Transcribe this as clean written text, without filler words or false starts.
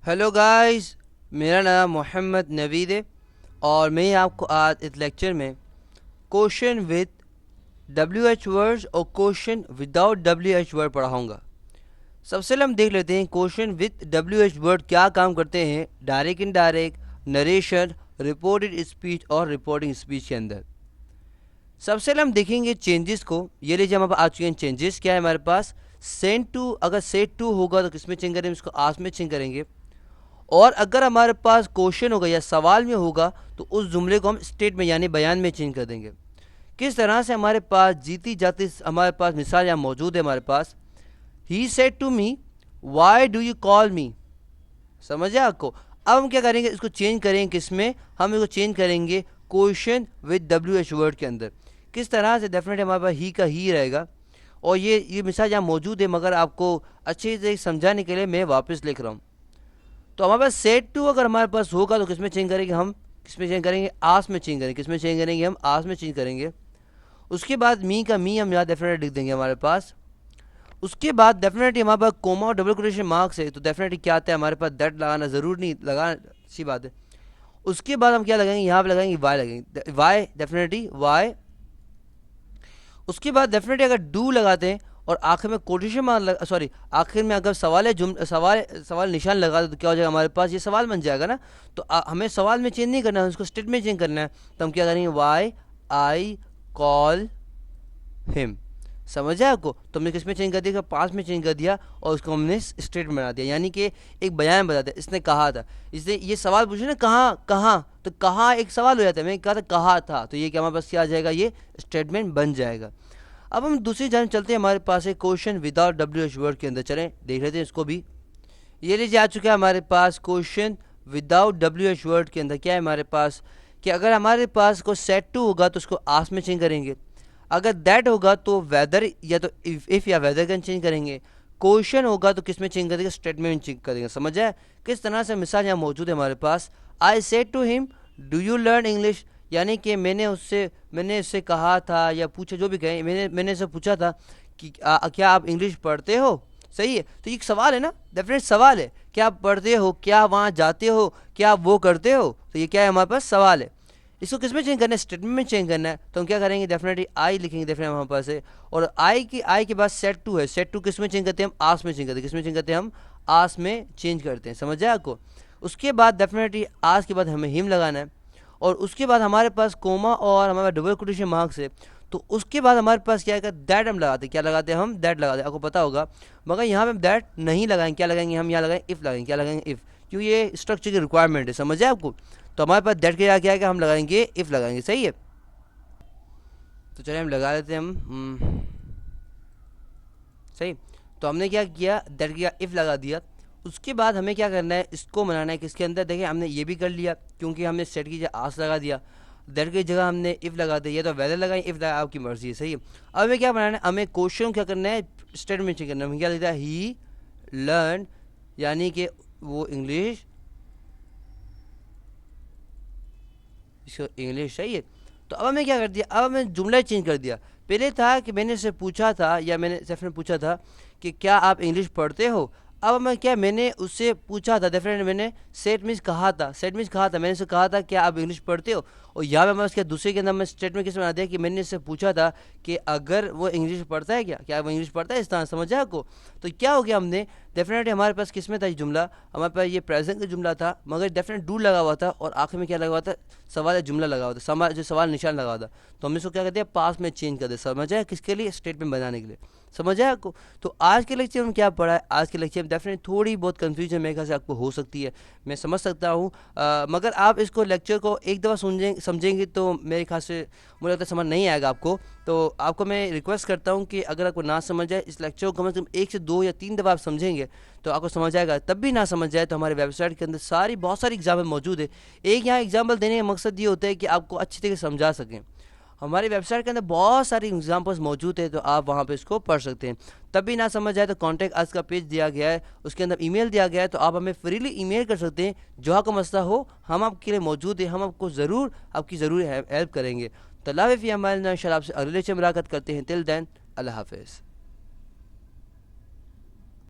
Hello guys, मेरा नाम मोहम्मद नवीद है और मैं आपको आज इस लेक्चर में question with W H words और question without W H word पढ़ाऊँगा। सबसे पहले हम देख लेते हैं question with W H word क्या काम करते हैं direct indirect, narration, reported speech और रिपोर्टिंग स्पीच के अंदर। सबसे पहले हम देखेंगे चेंजेस को। ये लीजिए हमारे पास आ चुके हैं चेंजेस। क्या है हमारे पास? सेंड टू, अगर सेट टू होगा तो किस में चेंज करेंगे? इसको आस में चेंज करेंगे। और अगर हमारे पास क्वेश्चन होगा या सवाल में होगा तो उस जुमले को हम स्टेट में यानी बयान में चेंज कर देंगे। किस तरह से हमारे पास जीती जाती हमारे पास मिसाल यहाँ मौजूद है हमारे पास। He said to me why do you call me. समझे आपको? अब हम क्या करेंगे, इसको चेंज करेंगे किस में? हम इसको चेंज करेंगे question with W H word के अंदर। किस तरह से? डेफिनेटली हमारे पास ही का ही रहेगा। और ये मिसाल यहाँ मौजूद है, मगर आपको अच्छे से समझाने के लिए मैं वापस लिख रहा हूँ। तो हमारे पास सेट टू अगर हमारे पास होगा तो किस में चेंज करेंगे? हम किस में चेंज करेंगे? आस में चेंज करेंगे। किस में चेंज करेंगे? हम आस में चेंज करेंगे। उसके बाद मी का मी हम यहाँ डेफिनेटली लिख देंगे हमारे पास। उसके बाद डेफिनेटली हमारे पास कोमा और डबल कोटेशन मार्क्स है, तो डेफिनेटली क्या आता है हमारे पास? दैट लगाना ज़रूर नहीं, लगाना अच्छी बात है। उसके बाद हम क्या लगाएंगे? यहाँ पे लगाएंगे वाई, लगेंगे वाई, डेफिनेटली वाई। उसके बाद डेफिनेटली अगर डू लगाते हैं और आखिर में कोटेशन मार्क सॉरी आखिर में अगर सवाल निशान लगा दो तो क्या हो जाएगा हमारे पास? ये सवाल बन जाएगा ना। तो हमें सवाल में चेंज नहीं करना है, उसको स्टेट में चेंज करना है। तो हम क्या करेंगे? Why I call him. समझ आया आपको? तो हमने किस में चेंज कर दिया? पास में चेंज कर दिया और उसको हमने स्टेट में बना दिया, यानी कि एक बयान बता दिया। इसने कहा था, इसने ये सवाल पूछे ना, कहाँ कहाँ, तो कहाँ एक सवाल हो जाता है। मैंने कहा था कहा था, तो ये क्या हमारे पास क्या आ जाएगा? ये स्टेटमेंट बन जाएगा। अब हम दूसरी जानब चलते हैं। हमारे पास एक question without W H word के अंदर, चलें देख लेते हैं इसको भी। ये लीजिए आ चुका है हमारे पास question without W H word के अंदर। क्या है हमारे पास कि अगर हमारे पास कोई सेट टू होगा तो उसको आस में चेंज करेंगे। अगर दैट होगा तो वेदर या तो इफ़ या वेदर का चेंज करेंगे। क्वेश्चन होगा तो किस में चेंज करेंगे? स्टेटमेंट में चेंज करेंगे। समझ आए किस तरह से? मिसाल यहाँ मौजूद है हमारे पास। I said to him do you learn English, यानी कि मैंने उससे कहा था या पूछा, जो भी कहें, मैंने उससे पूछा था कि क्या आप इंग्लिश पढ़ते हो? सही है, तो ये एक सवाल है ना, डेफिनेट सवाल है। क्या आप पढ़ते हो? क्या वहाँ जाते हो? क्या आप वो करते हो? तो ये क्या है? हमारे पास सवाल है। इसको किस में चेंज करना है? स्टेटमेंट में चेंज करना है। तो हम क्या करेंगे? डेफिनेटली आई लिखेंगे, डेफिनेटली हमारे पास है। और आई के बाद सेट टू है। सेट टू किस में चेंज करते हैं? हम आस में चेंज करते हैं। किस में चेंज करते हैं? हम आस में चेंज करते हैं। समझ आए आपको? उसके बाद डेफिनेटली आस के बाद हमें हिम लगाना है। और उसके बाद हमारे पास कोमा और हमारे डबल कोटेशन मार्क्स है। तो उसके बाद हमारे पास क्या है? दैट हम लगाते हैं। क्या लगाते हैं? हम दैट लगाते हैं, आपको पता होगा। मगर यहाँ पे हम दैट नहीं लगाएंगे। क्या लगाएंगे? हम यहाँ लगाएंगे इफ़ लगाएंगे। क्या लगाएंगे? इफ़, क्योंकि ये स्ट्रक्चर की रिक्वायरमेंट है। समझ आए आपको? तो हमारे पास दैट के क्या है? हम लगाएंगे इफ़ लगाएंगे। सही है, तो चलिए हम लगा लेते हैं हम। सही, तो हमने क्या किया? दैट किया, इफ़ लगा दिया। उसके बाद हमें क्या करना है? इसको बनाना है किसके अंदर? देखिए हमने ये भी कर लिया, क्योंकि हमने सेट की जगह आस लगा दिया, दैट की जगह हमने इफ़ लगा दिया। तो वेदर लगाएं, इफ़ लगा, आपकी मर्जी है। सही है। अब हमें क्या बनाना है? हमें क्वेश्चन क्या करना है? स्टेटमेंट चेक करना है। हमें क्या लिखा है? ही लर्न, यानी कि वो इंग्लिश सही है। तो अब हमें क्या कर दिया? अब हमें जुमला चेंज कर दिया। पहले था कि मैंने से पूछा था या मैंने सैफ ने पूछा था कि क्या आप इंग्लिश पढ़ते हो। अब मैं क्या, मैंने उससे पूछा था, डेफिनेटली मैंने सेट मीन्स कहा था, सेट मीन्स कहा था, मैंने उससे कहा था क्या आप इंग्लिश पढ़ते हो। और यहाँ पे मैं उसके दूसरे के अंदर मैं स्टेटमेंट किस बना दिया कि मैंने इससे पूछा था कि अगर वो इंग्लिश पढ़ता है, क्या वो इंग्लिश पढ़ता है, इस तरह समझ आया आपको? तो क्या हो गया? हमने डेफिनेटली हमारे पास किस में था ये जुमला? हमारे पास ये प्रेजेंट का जुमला था, मगर डेफिनेट डू लगा हुआ था और आखिर में क्या लगा हुआ था? सवाल या जुमला लगा हुआ था, जो सवाल निशान लगा हुआ था। तो हमने इसको क्या कर दिया? पास में चेंज कर दिया। समझ आया? किसके लिए? स्टेटमेंट बनाने के लिए। समझ आया आपको? तो आज के लेक्चर में क्या पढ़ा है? आज के लेक्चर में डेफिनेटली थोड़ी बहुत कन्फ्यूजन मेरे ख्याल से आपको हो सकती है, मैं समझ सकता हूँ। मगर आप इसको लेक्चर को एक दफ़ा समझेंगे तो मेरे ख्याल से मुझे लगता है समझ नहीं आएगा आपको। तो आपको मैं रिक्वेस्ट करता हूँ कि अगर आपको ना समझ आए, इस लेक्चर को कम से कम 1 से 2 या 3 दफ़ा आप समझेंगे तो आपको समझ आएगा। तब भी ना समझ आए तो हमारे वेबसाइट के अंदर बहुत सारी एग्जाम्पल मौजूद है। एक यहाँ एग्जाम्पल देने का मकसद ये होता है कि आपको अच्छी तरीके से समझा सकें। हमारी वेबसाइट के अंदर बहुत सारी एग्जांपल्स मौजूद है, तो आप वहाँ पे इसको पढ़ सकते हैं। तब भी ना समझ आए तो कॉन्टैक्ट अस का पेज दिया गया है, उसके अंदर ईमेल दिया गया है, तो आप हमें फ्रीली ईमेल कर सकते हैं। जो आपका मसला हो हम आपके लिए मौजूद है, हम आपको ज़रूर आपकी ज़रूर हेल्प करेंगे। तो अल्लाह हाफ़िज़। हमारे इंशाल्लाह आपसे अगले लेक्चर में मुलाकात करते हैं। टिल देन अल्लाह हाफ़िज़।